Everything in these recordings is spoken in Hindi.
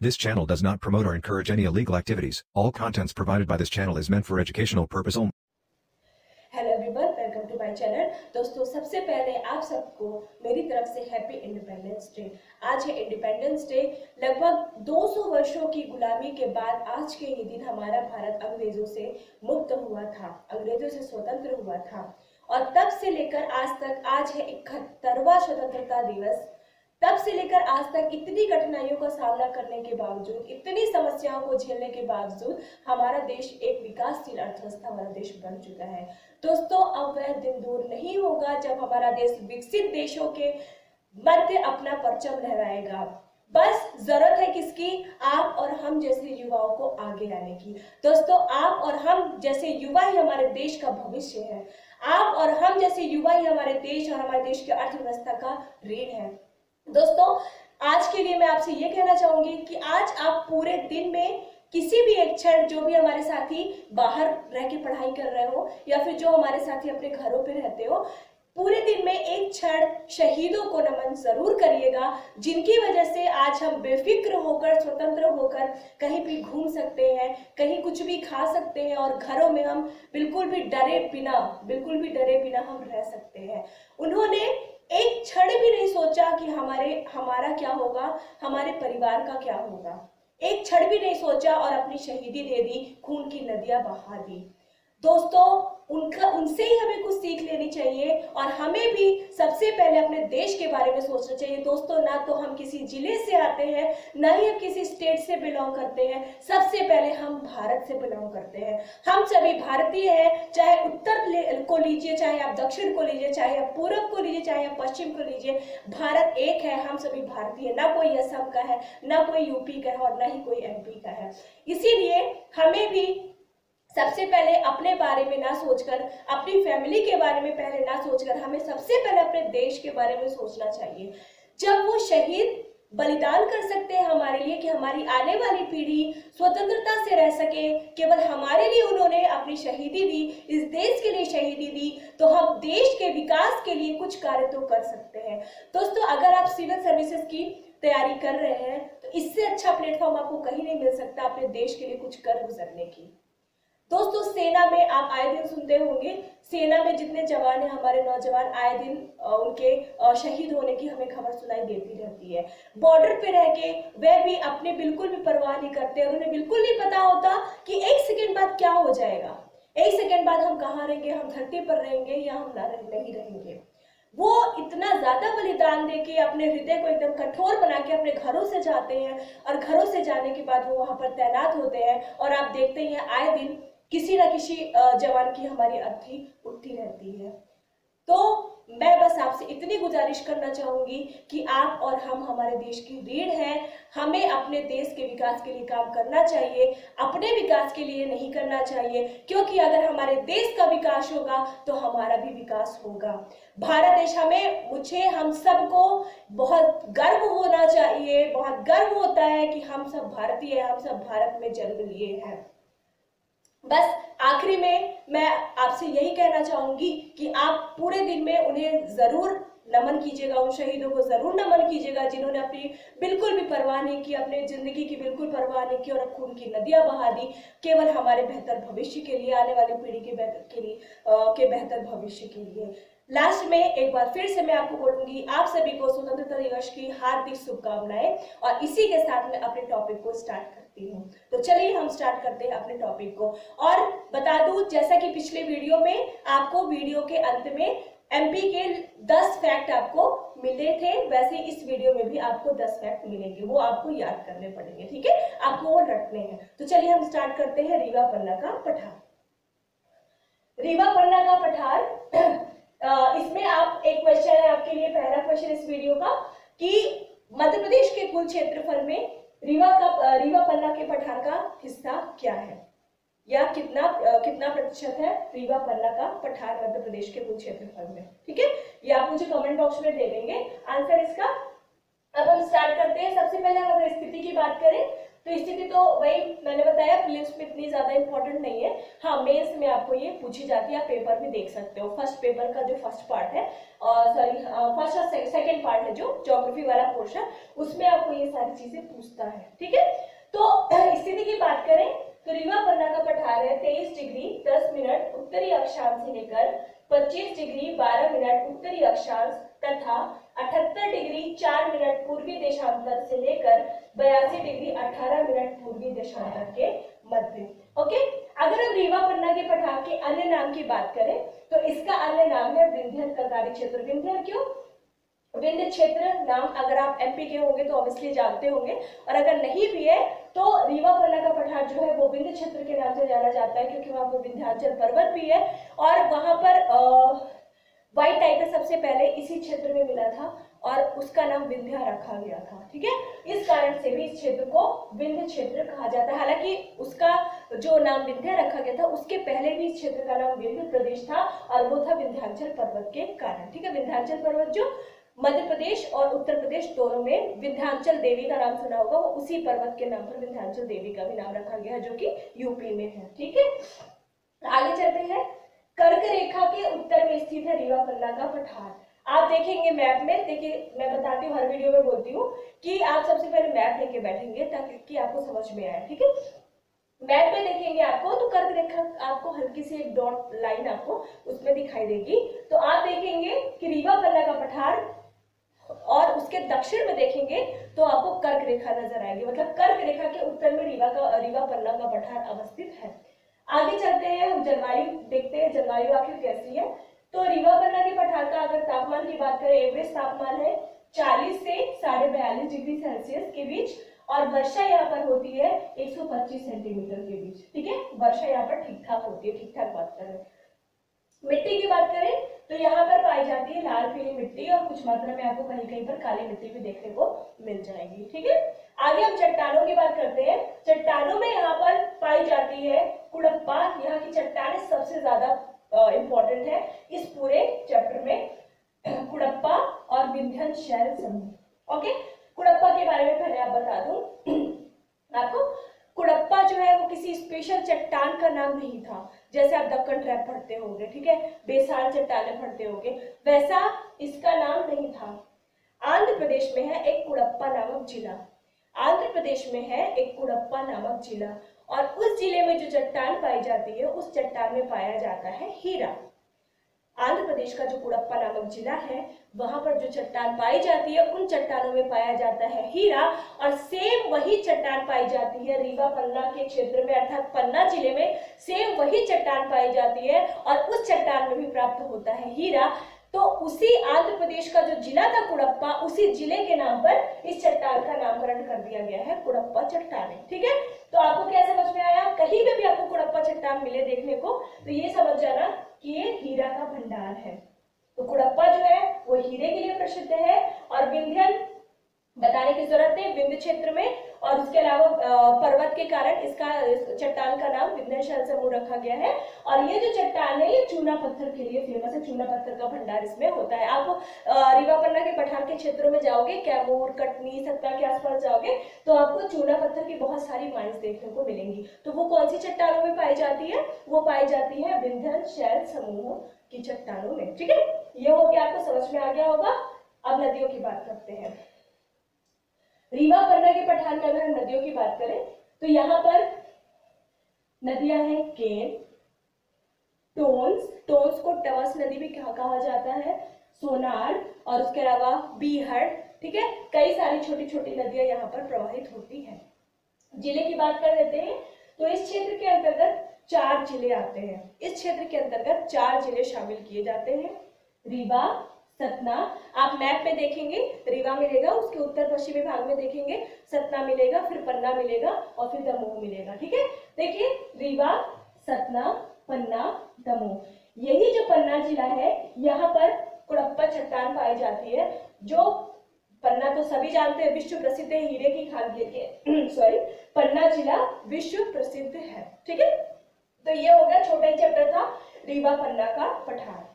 This channel does not promote or encourage any illegal activities. All contents provided by this channel is meant for educational purpose only. Hello everyone, welcome to my channel. दोस्तों, सबसे पहले आप सबको मेरी तरफ से हैप्पी इंडिपेंडेंस डे। आज है इंडिपेंडेंस डे। लगभग 200 वर्षों की गुलामी के बाद आज के ही दिन हमारा भारत अंग्रेजों से मुक्त हुआ था, अंग्रेजों से स्वतंत्र हुआ था। और तब से लेकर आज तक, आज है 71वां स्वतंत्रता दिवस। तब से लेकर आज तक इतनी कठिनाइयों का सामना करने के बावजूद, इतनी समस्याओं को झेलने के बावजूद हमारा देश एक विकासशील अर्थव्यवस्था वाला देश बन चुका है। दोस्तों, अब वह दिन दूर नहीं होगा जब हमारा देश विकसित देशों के मध्य अपना परचम लहराएगा। बस जरूरत है किसकी? आप और हम जैसे युवाओं को आगे लाने की। दोस्तों, आप और हम जैसे युवा ही हमारे देश का भविष्य है। आप और हम जैसे युवा ही हमारे देश और हमारे देश की अर्थव्यवस्था का रीढ़ है। दोस्तों, आज के लिए मैं आपसे ये कहना चाहूंगी कि आज आप पूरे दिन में किसी भी एक क्षण, जो भी हमारे साथी बाहर रह के पढ़ाई कर रहे हो या फिर जो हमारे साथी अपने घरों पे रहते हो, पूरे दिन में एक क्षण शहीदों को नमन जरूर करिएगा, जिनकी वजह से आज हम बेफिक्र होकर, स्वतंत्र होकर कहीं भी घूम सकते हैं, कहीं कुछ भी खा सकते हैं और घरों में हम बिल्कुल भी डरे बिना हम रह सकते हैं। उन्होंने एक क्षण भी नहीं सोचा कि हमारा क्या होगा, हमारे परिवार का क्या होगा। एक क्षण भी नहीं सोचा और अपनी शहीदी दे दी, खून की नदियां बहा दी। दोस्तों, उनसे ही हमें कुछ सीख लेनी चाहिए और हमें भी सबसे पहले अपने देश के बारे में सोचना चाहिए। दोस्तों, ना तो हम किसी जिले से आते हैं, ना ही हम किसी स्टेट से बिलोंग करते हैं। सबसे पहले हम भारत से बिलोंग करते हैं। हम सभी भारतीय हैं, चाहे उत्तर को लीजिए, चाहे आप दक्षिण को लीजिए, चाहे आप पूर्व को लीजिए, चाहे आप पश्चिम को लीजिए, भारत एक है। हम सभी भारतीय, ना कोई असम का है, ना कोई यूपी का है और ना ही कोई एमपी का है। इसीलिए हमें भी सबसे पहले अपने बारे में ना सोचकर, अपनी फैमिली के बारे में पहले ना सोचकर, हमें सबसे पहले अपने देश के बारे में सोचना चाहिए। जब वो शहीद बलिदान कर सकते हैं हमारे लिए कि हमारी आने वाली पीढ़ी स्वतंत्रता से रह सके, केवल हमारे लिए उन्होंने अपनी शहीदी दी, इस देश के लिए शहीदी दी, तो हम देश के विकास के लिए कुछ कार्य तो कर सकते हैं। दोस्तों, अगर आप सिविल सर्विसेज की तैयारी कर रहे हैं तो इससे अच्छा प्लेटफॉर्म आपको कहीं नहीं मिल सकता अपने देश के लिए कुछ कर गुजरने की। दोस्तों, सेना में आप आए दिन सुनते होंगे, सेना में जितने जवान हैं, हमारे नौजवान, आए दिन उनके शहीद होने की हमें खबर सुनाई देती रहती है। बॉर्डर पे रह के वह भी अपने बिल्कुल भी परवाह नहीं करते और उन्हें बिल्कुल नहीं पता होता कि एक सेकेंड बाद क्या हो जाएगा, एक सेकेंड बाद हम कहाँ रहेंगे, हम धरती पर रहेंगे या हम नहीं रहेंगे। वो इतना ज्यादा बलिदान देके अपने हृदय को एकदम कठोर बना के अपने घरों से जाते हैं और घरों से जाने के बाद वो वहां पर तैनात होते हैं और आप देखते हैं आए दिन किसी ना किसी जवान की हमारी अर्थी उठती रहती है। तो मैं बस आपसे इतनी गुजारिश करना चाहूंगी कि आप और हम हमारे देश की रीढ़ हैं। हमें अपने देश के विकास के लिए काम करना चाहिए, अपने विकास के लिए नहीं करना चाहिए, क्योंकि अगर हमारे देश का विकास होगा तो हमारा भी विकास होगा। भारत देश हम सबको बहुत गर्व होना चाहिए, बहुत गर्व होता है कि हम सब भारतीय हैं, हम सब भारत में जन्म लिए हैं। बस आखिरी में मैं आपसे यही कहना चाहूंगी कि आप पूरे दिन में उन्हें जरूर नमन कीजिएगा, उन शहीदों को जरूर नमन कीजिएगा जिन्होंने अपनी बिल्कुल भी परवाह नहीं की, अपने जिंदगी की बिल्कुल परवाह नहीं की और खून की नदियां बहा दी, केवल हमारे बेहतर भविष्य के लिए, आने वाली पीढ़ी के बेहतर भविष्य के लिए। लास्ट में एक बार फिर से मैं आपको बोलूंगी, आप सभी को स्वतंत्रता दिवस की हार्दिक शुभकामनाएं और इसी के साथ मैं अपने टॉपिक को स्टार्ट करती हूँ। तो चलिए हम स्टार्ट करते हैं अपने टॉपिक को। और बता दूं, जैसा कि पिछले वीडियो में आपको वीडियो के अंत में एमपी के 10 फैक्ट आपको मिले थे, वैसे इस वीडियो में भी आपको 10 फैक्ट मिलेंगे, वो आपको याद करने पड़ेंगे, ठीक है, आपको वो रटने हैं। तो चलिए हम स्टार्ट करते हैं रीवा पन्ना का पठार। रीवा पन्ना का पठार, इसमें आप एक क्वेश्चन है आपके लिए, पहला क्वेश्चन इस वीडियो का, कि मध्य प्रदेश के कुल क्षेत्रफल में रीवा पन्ना के पठार का हिस्सा क्या है, या कितना प्रतिशत है रीवा पन्ना का पठार मध्य प्रदेश के कुल क्षेत्रफल में। ठीक है, ये आप मुझे कमेंट बॉक्स में दे देंगे आंसर इसका। अब हम स्टार्ट करते हैं। सबसे पहले हम अगर स्थिति की बात करें तो स्थिति तो वही मैंने बताया, प्रीलिम्स में इतनी ज्यादा इंपॉर्टेंट नहीं है। हाँ, मेंस में आपको ये पूछी जाती है, आप पेपर भी देख सकते हो। फर्स्ट पेपर का जो फर्स्ट पार्ट है, सॉरी फर्स्ट और सेकंड पार्ट है जो ज्योग्राफी वाला पोर्शन, उसमें आपको ये सारी चीजें पूछता है। ठीक है, तो स्थिति की बात करें तो रीवा पन्ना का पठार है 23 डिग्री 10 मिनट उत्तरी अक्षांश से लेकर 25 डिग्री 12 मिनट उत्तरी अक्षांश तथा 78 डिग्री 4 मिनट पूर्वी देशांतर से लेकर 82 डिग्री 18 मिनट पूर्वी देशांतर के मध्य। ओके, अगर हम रीवा पन्ना के पठार के अन्य नाम की बात करें तो इसका अन्य नाम है विंध्य कलकारी क्षेत्र। विंध्य क्यों? विंध्य क्षेत्र नाम अगर आप एमपी के होंगे तो ऑब्वियसली जानते होंगे, और अगर नहीं भी है तो रीवा पन्ना का पठार जो है वो विंध्य क्षेत्र के नाम से जाना जाता है, क्योंकि वहां पर विंध्याचल पर्वत भी है और वहां पर व्हाइट टाइगर सबसे पहले इसी क्षेत्र में मिला था और उसका नाम विंध्या रखा गया था। ठीक है, इस कारण से भी इस क्षेत्र को विंध्य क्षेत्र कहा जाता है। हालांकि उसका जो नाम विंध्या रखा गया था उसके पहले भी इस क्षेत्र का नाम विंध्य प्रदेश था, और वो था विंध्याचल पर्वत के कारण। ठीक है, विंध्याचल पर्वत जो मध्य प्रदेश और उत्तर प्रदेश दोनों में, विंध्याचल देवी का नाम सुना होगा, वो उसी पर्वत के नाम पर विंध्याचल देवी का भी नाम रखा गया है, जो कि यूपी में है। ठीक है, आगे चलते हैं। कर्क रेखा के उत्तर में स्थित है रीवा पन्ना का पठार। आप देखेंगे मैप में, देखिए मैं बताती हूँ, हर वीडियो में बोलती हूँ कि आप सबसे पहले मैप लेके बैठेंगे ताकि आपको समझ में आए। ठीक है, मैप में देखेंगे आपको तो कर्क रेखा आपको हल्की सी एक डॉट लाइन आपको उसमें दिखाई देगी, तो आप देखेंगे कि रीवा पन्ना का पठार, और उसके दक्षिण में देखेंगे तो आपको कर्क रेखा नजर आएगी, मतलब कर्क रेखा के उत्तर में रीवा पन्ना का पठार अवस्थित है। आगे चलते हैं, हम जलवायु देखते हैं, जलवायु आखिर कैसी है। तो रीवा पन्ना के पठार का अगर तापमान की बात करें, एवरेज तापमान है 40 से 42.5 डिग्री सेल्सियस के बीच, और वर्षा यहाँ पर होती है 125 सेंटीमीटर के बीच। ठीक है, वर्षा यहाँ पर ठीक ठाक होती है, ठीक ठाक बात करें। मिट्टी की बात करें तो यहाँ पर पाई जाती है लाल पीली मिट्टी, और कुछ मात्रा में आपको कहीं कहीं पर काली मिट्टी भी देखने को मिल जाएगी। ठीक है, आगे हम चट्टानों की बात करते हैं। चट्टानों में यहाँ पर पाई जाती है कुड़प्पा, यहाँ की चट्टानें सबसे ज्यादा इंपॉर्टेंट है इस पूरे चैप्टर में, कुड़प्पा और विंध्यन शैल समूह। ओके, कुड़प्पा के बारे में पहले आप बता दूं आपको, कुड़प्पा जो है वो किसी स्पेशल चट्टान का नाम नहीं था, जैसे आप दक्कन ट्रैप पढ़ते होंगे, ठीक है, बेसार चट्टानें पढ़ते होंगे, वैसा इसका नाम नहीं था। आंध्र प्रदेश में है एक कुड़प्पा नामक जिला, आंध्र प्रदेश में है एक कुड़प्पा नामक जिला, और उस जिले में जो चट्टान पाई जाती है उस चट्टान में पाया जाता है हीरा। आंध्र प्रदेश का जो कुड़प्पा नामक जिला है वहां पर जो चट्टान पाई जाती है उन चट्टानों में पाया जाता है हीरा, और सेम वही चट्टान पाई जाती है रीवा पन्ना के क्षेत्र में, अर्थात पन्ना जिले में सेम वही चट्टान पाई जाती है, और उस चट्टान में भी प्राप्त होता है हीरा। तो उसी आंध्र प्रदेश का जो जिला था कुड़प्पा, उसी जिले के नाम पर इस चट्टान का नामकरण कर दिया गया है कुड़प्पा चट्टान। ठीक है, तो आपको क्या समझ में आया? कहीं पे भी आपको कुड़प्पा चट्टान मिले देखने को तो ये समझ जाना कि ये हीरा का भंडार है। तो कुड़प्पा जो है वो हीरे के लिए प्रसिद्ध है, और विंध्यन बताने की जरूरत है विंध्य क्षेत्र में, और उसके अलावा पर्वत के कारण इसका चट्टान का नाम विंध्यशैल समूह रखा गया है। और ये जो चट्टान है ये चूना पत्थर के लिए फेमस है, चूना पत्थर का भंडार इसमें होता है। आप रीवा पन्ना के पठार के क्षेत्रों में जाओगे, कैमूर, कटनी, सत्ता के आसपास जाओगे तो आपको चूना पत्थर की बहुत सारी माइंस देखने को मिलेंगी। तो वो कौन सी चट्टानों में पाई जाती है? वो पाई जाती है विंध्यशैल समूह की चट्टानों में। ठीक है, ये हो गया, आपको समझ में आ गया होगा। अब नदियों की बात करते हैं। रीवा पन्ना के पठार में अगर नदियों की बात करें तो यहाँ पर नदियां हैं केन, टोन्स, टोन्स को टवस नदी भी कहा जाता है, सोनार, और उसके अलावा बीहड़। ठीक है, कई सारी छोटी छोटी नदियां यहाँ पर प्रवाहित होती हैं। जिले की बात कर लेते हैं तो इस क्षेत्र के अंतर्गत 4 जिले आते हैं। इस क्षेत्र के अंतर्गत 4 जिले शामिल किए जाते हैं। रीवा, सतना, आप मैप में देखेंगे रीवा मिलेगा, उसके उत्तर पश्चिमी भाग में देखेंगे सतना मिलेगा, फिर पन्ना मिलेगा, और फिर दमोह मिलेगा। ठीक है, देखिए रीवा, सतना, पन्ना, दमोह, यही जो पन्ना जिला है यहाँ पर कुड़प्पा चट्टान पाई जाती है। जो पन्ना तो सभी जानते हैं विश्व प्रसिद्ध है हीरे की खान के लिए सॉरी, पन्ना जिला विश्व प्रसिद्ध है। ठीक है, तो ये हो गया, छोटा ही चैप्टर था रीवा पन्ना का पठार।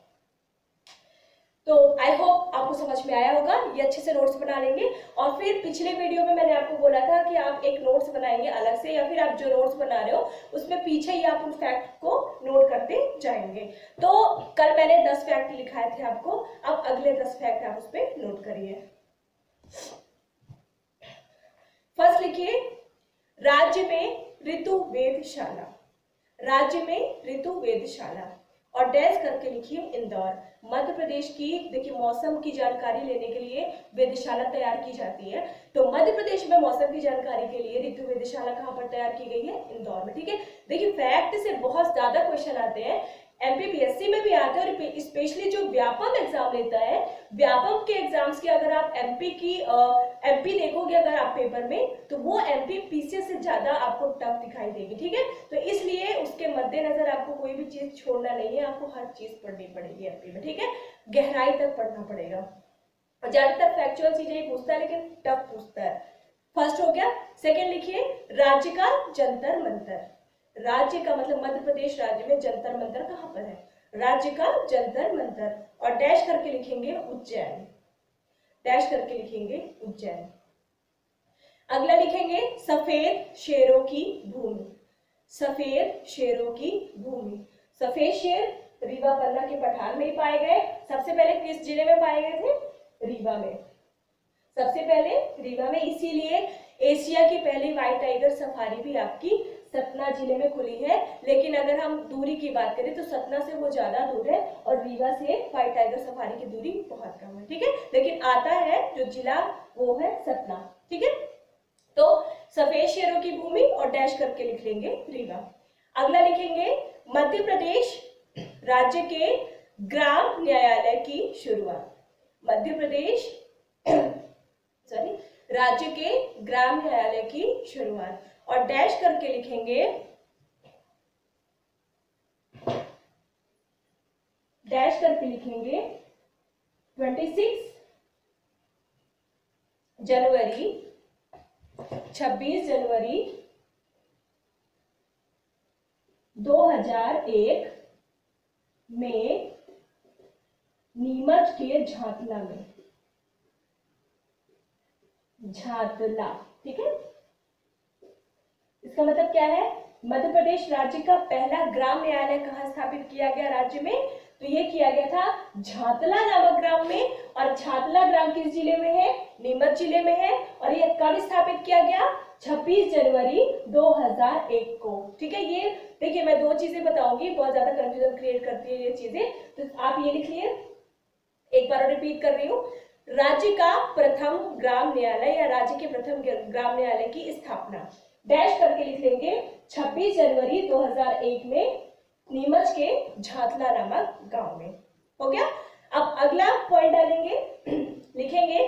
तो आई होप आपको समझ में आया होगा। ये अच्छे से नोट्स बना लेंगे। और फिर पिछले वीडियो में मैंने आपको बोला था कि आप एक नोट्स बनाएंगे अलग से, या फिर आप जो नोट्स बना रहे हो उसमें पीछे ही आप उन फैक्ट को नोट करते जाएंगे। तो कल मैंने 10 फैक्ट लिखाए थे आपको, अब अगले 10 फैक्ट आप उस पर नोट करिए। फर्स्ट लिखिए, राज्य में ऋतु वेधशाला। राज्य में ऋतु वेधशाला और डैश करके लिखिए इंदौर। मध्य प्रदेश की देखिए मौसम की जानकारी लेने के लिए वेधशाला तैयार की जाती है। तो मध्य प्रदेश में मौसम की जानकारी के लिए ऋतु वेधशाला कहाँ पर तैयार की गई है? इंदौर में। ठीक है, देखिए फैक्ट से बहुत ज्यादा क्वेश्चन आते हैं, एमपीपीएससी में भी आते हैं, और स्पेशली जो व्यापम एग्जाम लेता है, व्यापम के एग्जाम्स की अगर आप एमपी देखोगे अगर आप पेपर में, तो वो एमपी पीसीएस से ज्यादा आपको टफ दिखाई देगी। ठीक है, तो इसलिए उसके मद्देनजर आपको कोई भी चीज छोड़ना नहीं है, आपको हर चीज पढ़नी पड़ेगी एमपी में। ठीक है, गहराई तक पढ़ना पड़ेगा। ज्यादातर फैक्चुअल चीजें ही पूछता है, लेकिन टफ पूछता है। फर्स्ट हो गया। सेकेंड लिखिए, राज्य का जंतर मंतर। राज्य का मतलब मध्य प्रदेश राज्य में जंतर मंतर कहां पर है? राज्य का जंतर मंतर और डैश करके लिखेंगे उज्जैन। डैश करके लिखेंगे उज्जैन। अगला लिखेंगे सफेद शेरों की भूमि। सफेद शेरों की भूमि। सफेद शेर रीवा पन्ना के पठान में ही पाए गए। सबसे पहले किस जिले में पाए गए थे? रीवा में। सबसे पहले रीवा में, इसीलिए एशिया की पहली व्हाइट टाइगर सफारी भी आपकी सतना जिले में खुली है। लेकिन अगर हम दूरी की बात करें तो सतना से वो ज्यादा दूर है और रीवा से व्हाइट टाइगर सफारी की दूरी बहुत कम है। ठीक है, लेकिन आता है जो जिला वो है सतना। ठीक है, तो सफेद शेरों की भूमि और डैश करके लिख लेंगे रीवा। अगला लिखेंगे मध्य प्रदेश राज्य के ग्राम न्यायालय की शुरुआत। मध्य प्रदेश राज्य के ग्राम न्यायालय की शुरुआत और डैश करके लिखेंगे, डैश करके लिखेंगे 26 जनवरी 26 जनवरी 2001 में नीमच के झातला में। झातला, ठीक है, इसका मतलब क्या है? मध्य प्रदेश राज्य का पहला ग्राम न्यायालय कहाँ स्थापित किया गया राज्य में? तो ये किया गया था झातला नामक ग्राम में। और झातला ग्राम किस जिले में है? नीमच जिले में है। और ये कब स्थापित किया गया? 26 जनवरी 2001 को। ठीक है, ये देखिए मैं दो चीजें बताऊंगी, बहुत ज्यादा कंफ्यूजन क्रिएट करती है ये चीजें, तो आप ये लिख लिए। एक बार रिपीट कर रही हूँ, राज्य का प्रथम ग्राम न्यायालय या राज्य के प्रथम ग्राम न्यायालय की स्थापना, डैश करके लिख लेंगे 26 जनवरी 2001 में नीमच के झातला नामक गांव में। हो गया। अब अगला पॉइंट डालेंगे, लिखेंगे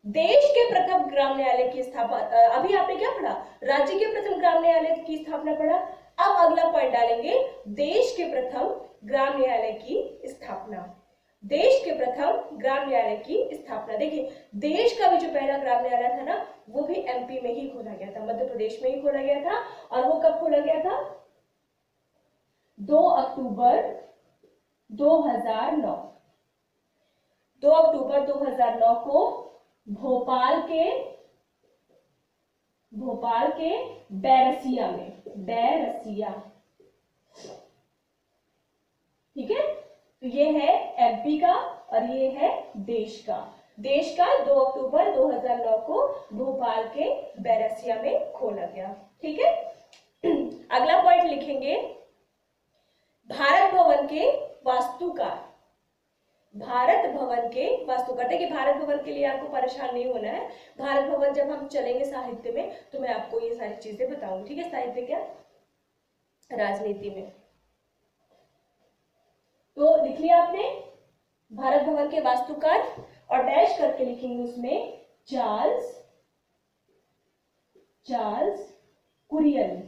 देश के प्रथम ग्राम न्यायालय की स्थापना। अभी आपने क्या पढ़ा? राज्य के प्रथम ग्राम न्यायालय की स्थापना पढ़ा। अब अगला पॉइंट डालेंगे देश के प्रथम ग्राम न्यायालय की स्थापना। देश के प्रथम ग्राम न्यायालय की स्थापना। देखिए देश का भी जो पहला ग्राम न्यायालय था ना, वो भी एमपी में ही खोला गया था, मध्य प्रदेश में ही खोला गया था। और वो कब खोला गया था? 2 अक्टूबर 2009। 2 अक्टूबर 2009 को भोपाल के बैरसिया में। बैरसिया, ठीक है, तो ये है एमपी का और ये है देश का। देश का 2 अक्टूबर 2009 को भोपाल के बैरसिया में खोला गया। ठीक है, अगला पॉइंट लिखेंगे भारत भवन के वास्तुकार। भारत भवन के वास्तुकार। देखिए भारत भवन के लिए आपको परेशान नहीं होना है। भारत भवन जब हम चलेंगे साहित्य में तो मैं आपको ये सारी चीजें बताऊंगी। ठीक है, साहित्य क्या, राजनीति में। तो लिख लिया आपने भारत भवन के वास्तुकार और डैश करके लिखेंगे उसमें चार्ल्स कुरियन।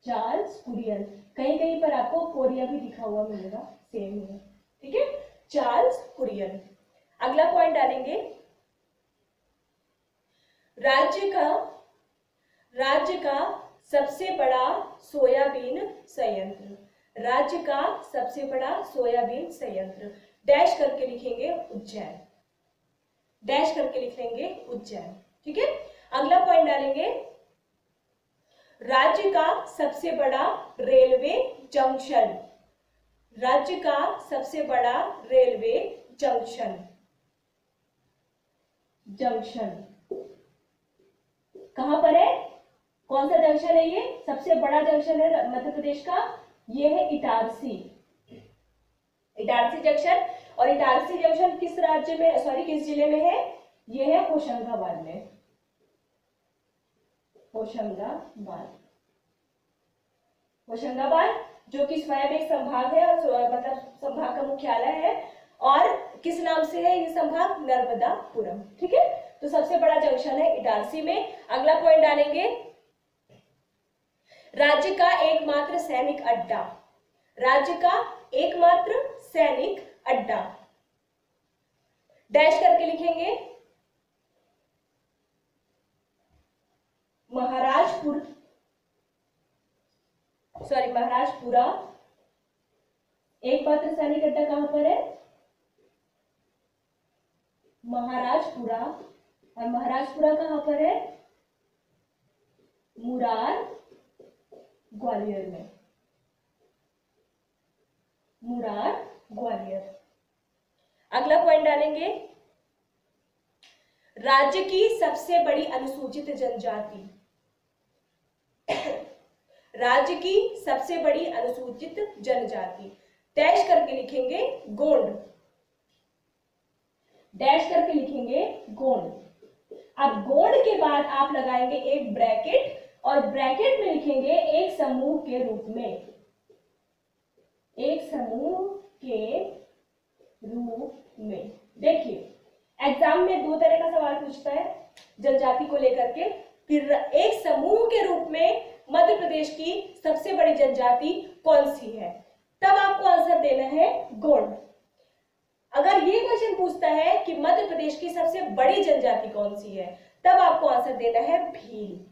चार्ल्स कुरियन। कहीं कहीं पर आपको कोरिया भी लिखा हुआ मिलेगा, सेम ही है। ठीक है, चार्ल्स कुरियन। अगला पॉइंट डालेंगे राज्य का सबसे बड़ा सोयाबीन संयंत्र। राज्य का सबसे बड़ा सोयाबीन संयंत्र। डैश करके लिखेंगे उज्जैन, डैश करके लिख लेंगे उज्जैन। ठीक है, अगला पॉइंट डालेंगे, राज्य का सबसे बड़ा रेलवे जंक्शन, राज्य का सबसे बड़ा रेलवे जंक्शन, जंक्शन कहां पर है, कौन सा जंक्शन है ये, सबसे बड़ा जंक्शन है मध्य प्रदेश का, ये है इटारसी, इटारसी जंक्शन। और इटारसी जंक्शन किस राज्य में, सॉरी किस जिले में है, ये है होशंगाबाद में, होशंगाबाद, होशंगाबाद जो कि स्वयं एक संभाग है और मतलब संभाग का मुख्यालय है, और किस नाम से है ये संभाग, नर्मदापुरम। ठीक है, तो सबसे बड़ा जंक्शन है इटारसी में। अगला पॉइंट डालेंगे, राज्य का एकमात्र सैनिक अड्डा, राज्य का एकमात्र सैनिक अड्डा, डैश करके लिखेंगे महाराजपुर, सॉरी महाराजपुरा, एकमात्र सैनिक अड्डा कहां पर है, महाराजपुरा, और महाराजपुरा कहां पर है, मुरार ग्वालियर में, मुरार ग्वालियर। अगला पॉइंट डालेंगे, राज्य की सबसे बड़ी अनुसूचित जनजाति, राज्य की सबसे बड़ी अनुसूचित जनजाति, डैश करके लिखेंगे गोंड, डैश करके लिखेंगे गोंड। अब गोंड के बाद आप लगाएंगे एक ब्रैकेट, और ब्रैकेट में लिखेंगे एक समूह के रूप में, एक समूह के रूप में। देखिए एग्जाम में दो तरह का सवाल पूछता है जनजाति को लेकर के, फिर एक समूह के रूप में मध्य प्रदेश की सबसे बड़ी जनजाति कौन सी है, तब आपको आंसर देना है गोंड। अगर ये क्वेश्चन पूछता है कि मध्य प्रदेश की सबसे बड़ी जनजाति कौन सी है, तब आपको आंसर देना है भील।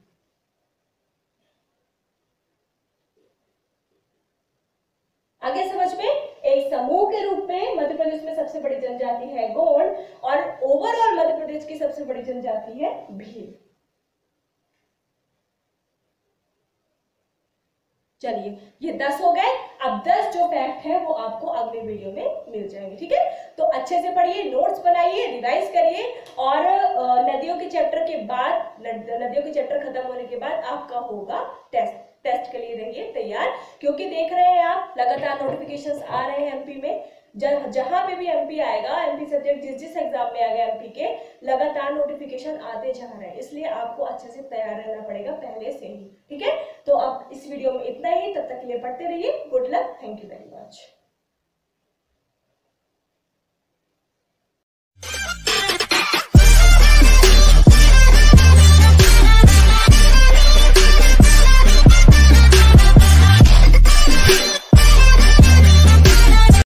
आगे समझ में, एक समूह के रूप में मध्य प्रदेश में सबसे बड़ी जनजाति है गोंड, और ओवरऑल मध्य प्रदेश की सबसे बड़ी जनजाति है भील। चलिए ये 10 हो गए, अब 10 जो फैक्ट है वो आपको अगले वीडियो में मिल जाएंगे। ठीक है, तो अच्छे से पढ़िए, नोट्स बनाइए, रिवाइज करिए, और नदियों के चैप्टर के बाद, नदियों के चैप्टर खत्म होने के बाद आपका होगा टेस्ट, टेस्ट के लिए रहिए तैयार, क्योंकि देख रहे हैं आप लगातार नोटिफिकेशंस आ रहे हैं एमपी में, जहां पे भी एमपी आएगा, एमपी सब्जेक्ट जिस जिस एग्जाम में आ गया एमपी के, लगातार नोटिफिकेशन आते जा रहे हैं, इसलिए आपको अच्छे से तैयार रहना पड़ेगा पहले से ही। ठीक है, तो अब इस वीडियो में इतना ही, तब तक के लिए पढ़ते रहिए, good luck, thank you very much.